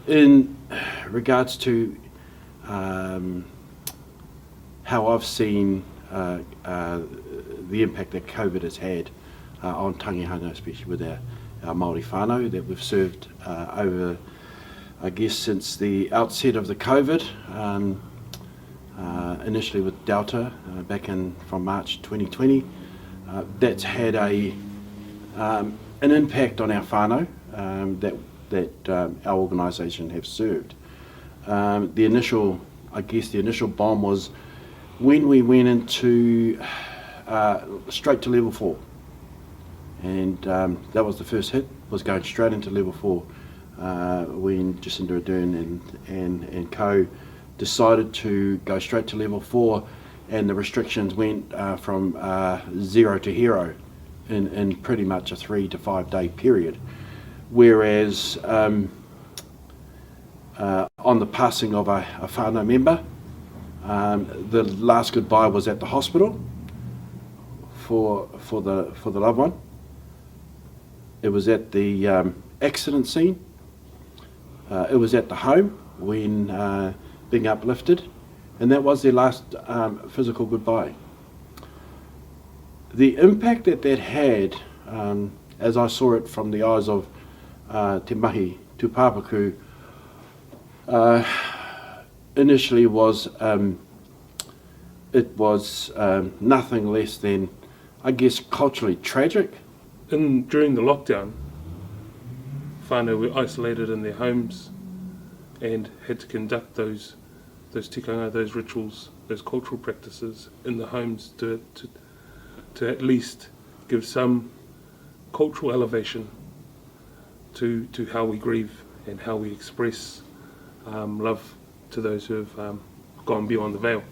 In regards to how I've seen the impact that COVID has had on tangihanga, especially with our Māori whānau that we've served over, I guess, since the outset of the COVID, initially with Delta back in from March 2020. That's had an impact on our whānau that our organisation have served. The initial bomb was when we went into straight to level 4, and that was the first hit, was going straight into level 4 when Jacinda Ardern and co decided to go straight to level 4, and the restrictions went from 0 to hero in pretty much a 3 to 5 day period. Whereas on the passing of a whānau member, the last goodbye was at the hospital for the loved one. It was at the accident scene. It was at the home when being uplifted, and that was their last physical goodbye. The impact that had, as I saw it from the eyes of Te Mahi Tūpapaku, initially was nothing less than, I guess, culturally tragic. During the lockdown, whānau were isolated in their homes and had to conduct those tikanga, those rituals, those cultural practices in the homes to at least give some cultural elevation to how we grieve and how we express love to those who have gone beyond the veil.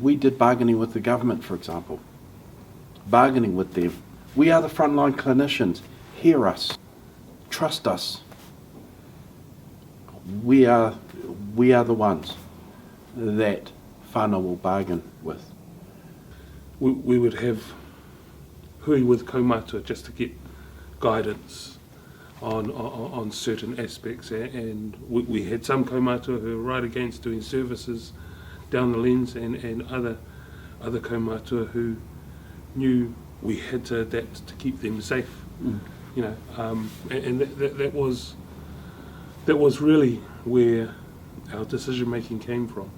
We did bargaining with the government, for example. Bargaining with them. We are the frontline clinicians. Hear us. Trust us. We are the ones that whānau will bargain with. We would have hui with kaumātua just to get guidance on certain aspects, and we had some kaumātua who were right against doing services down the lens, and other kaumātua who knew we had to adapt to keep them safe. You know, and that was really where our decision making came from,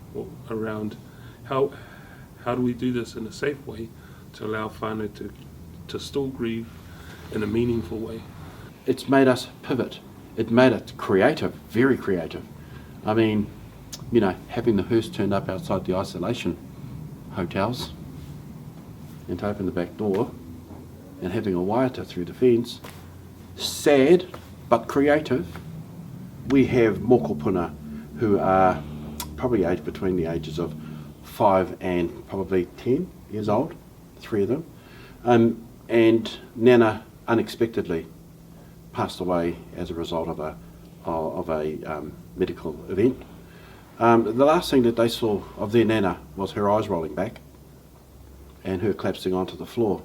around how do we do this in a safe way to allow whānau to still grieve in a meaningful way. It's made us pivot. It made us creative, very creative. I mean, you know, having the hearse turned up outside the isolation hotels and to open the back door and having a waiata through the fence, sad but creative. We have mokopuna who are probably aged between the ages of 5 and probably 10 years old, 3 of them, and Nana unexpectedly passed away as a result of a medical event. The last thing that they saw of their Nana was her eyes rolling back and her collapsing onto the floor.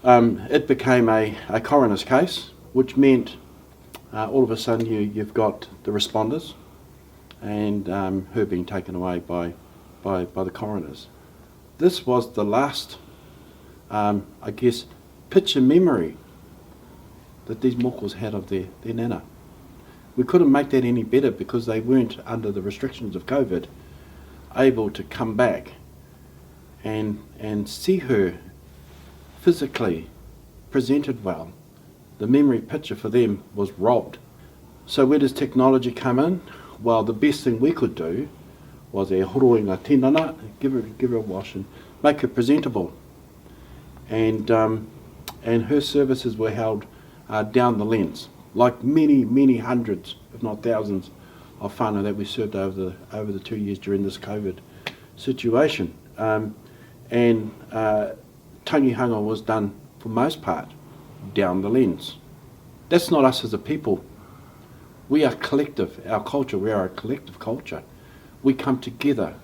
It became a coroner's case, which meant all of a sudden you've got the responders and her being taken away by the coroners. This was the last, I guess, picture memory that these mokos had of their Nana. We couldn't make that any better because they weren't, under the restrictions of COVID, able to come back and see her physically presented well. The memory picture for them was robbed. So where does technology come in? Well, the best thing we could do was e horoinga tinana, give her a wash and make her presentable. And her services were held down the lens, like many hundreds, if not thousands, of whānau that we served over the 2 years during this COVID situation. Tangihanga was done, for most part, down the lens. That's not us as a people. We are collective. Our culture, we are a collective culture. We come together